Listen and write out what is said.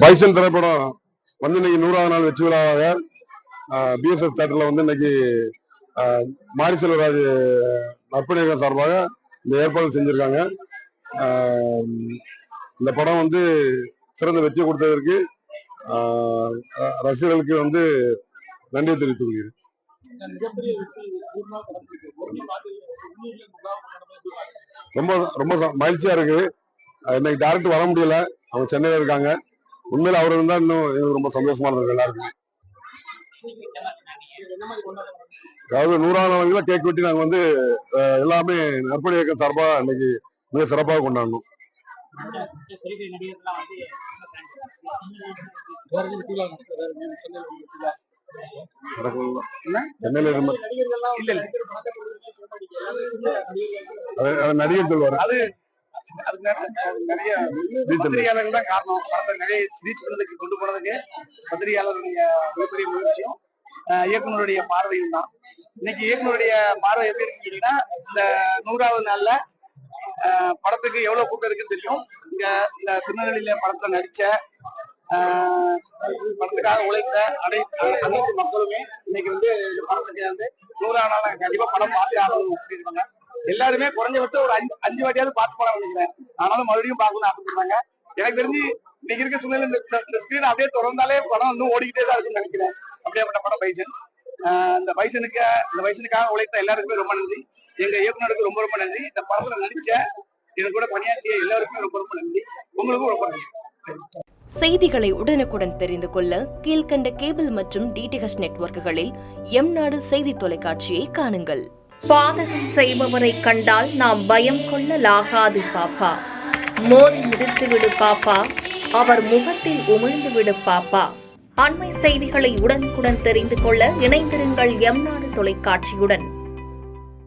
Bison திரைப்படம் வந்து இன்னைக்கு 100வது நாள் வெற்றி விழாவாக பிஎஸ்எஸ் தியேட்டர்ல வந்து இன்னைக்கு மாரி செல்வராஜ் நற்பணிகள் சார்பாக இந்த ஏற்பாடு செஞ்சிருக்காங்க. இந்த படம் வந்து சிறந்த வெற்றி கொடுத்ததற்கு ரசிகர்களுக்கு வந்து நன்றி தெரிவித்துக் கொள்கிறேன். ரொம்ப ரொம்ப மகிழ்ச்சியா இருக்கு. இன்னைக்கு டைரக்ட் வர முடியல, அவங்க சென்னையில இருக்காங்க. உண்மையில அவர் இருந்தா இன்னும் எனக்கு ரொம்ப சந்தோஷமா இருந்தது எல்லாருக்குமே. அதாவது 100வது நாள் கேக் வெட்டி நாங்க வந்து எல்லாமே நற்பணி இயக்கம் சார்பா இன்னைக்கு மிக சிறப்பாக கொண்டாடணும். சென்னையில நடிகர் சொல்வாரு, அது நிறைய பத்திரிகையாளர்கள் தான் காரணம். படத்தை நிறைய ரீச் பண்ணதுக்கு கொண்டு போனதுக்கு பத்திரிகையாளருடைய மிகப்பெரிய முயற்சியும் இயக்குனருடைய பார்வையும் தான். இன்னைக்கு இயக்குனருடைய பார்வை எப்படி இருக்குன்னு கேட்டீங்கன்னா, இந்த 100வது நாள்ல படத்துக்கு எவ்வளவு கூட்டம் இருக்குன்னு தெரியும். இங்க இந்த திருநெல்வேலியில படத்துல நடிச்ச படத்துக்காக உழைத்த அனைத்து மக்களுமே இன்னைக்கு வந்து இந்த படத்துக்கு வந்து 100வது நாள் கண்டிப்பா படம் பார்த்தே ஆகணும் அப்படின்றாங்க. எல்லாருமே குறைஞ்சபட்சம் ஒரு 5 வாட்டியாவது பார்த்து படம் நினைக்கிறேன். ஆனாலும் மறுபடியும் பார்க்கணும்னு ஆசைப்படுறாங்க. எனக்கு தெரிஞ்சு இன்னைக்கு இருக்க சூழ்நிலை இந்த ஸ்கிரீன் அப்படியே திறந்தாலே படம் இன்னும் ஓடிக்கிட்டே தான் இருக்குன்னு நினைக்கிறேன். அப்படியேப்பட்ட படம் பைசன். இந்த பைசனுக்காக உழைத்த எல்லாருக்குமே ரொம்ப நன்றி. எங்க இயக்குனருக்கு ரொம்ப ரொம்ப நன்றி. இந்த படத்துல நடிச்ச எனக்கு கூட பணியாற்றிய எல்லாருக்குமே ரொம்ப ரொம்ப நன்றி. உங்களுக்கும் ரொம்ப நன்றி. செய்திகளை உடனுக்குடன் தெரிந்து கொள்ள கீழ்கண்ட கேபிள் மற்றும் டிடிஎச் நெட்வொர்க்குகளில் எம்நாடு செய்தி தொலைக்காட்சியை காணுங்கள். பாதகம் செய்பவரை கண்டால் நாம் பயம் கொள்ளலாகாது பாப்பா. மோதி மிதித்து விடு பாப்பா, அவர் முகத்தில் உமிழ்ந்து விடு பாப்பா. அண்மை செய்திகளை உடனுக்குடன் தெரிந்து கொள்ள இணைந்திருங்கள் எம்நாடு தொலைக்காட்சியுடன்.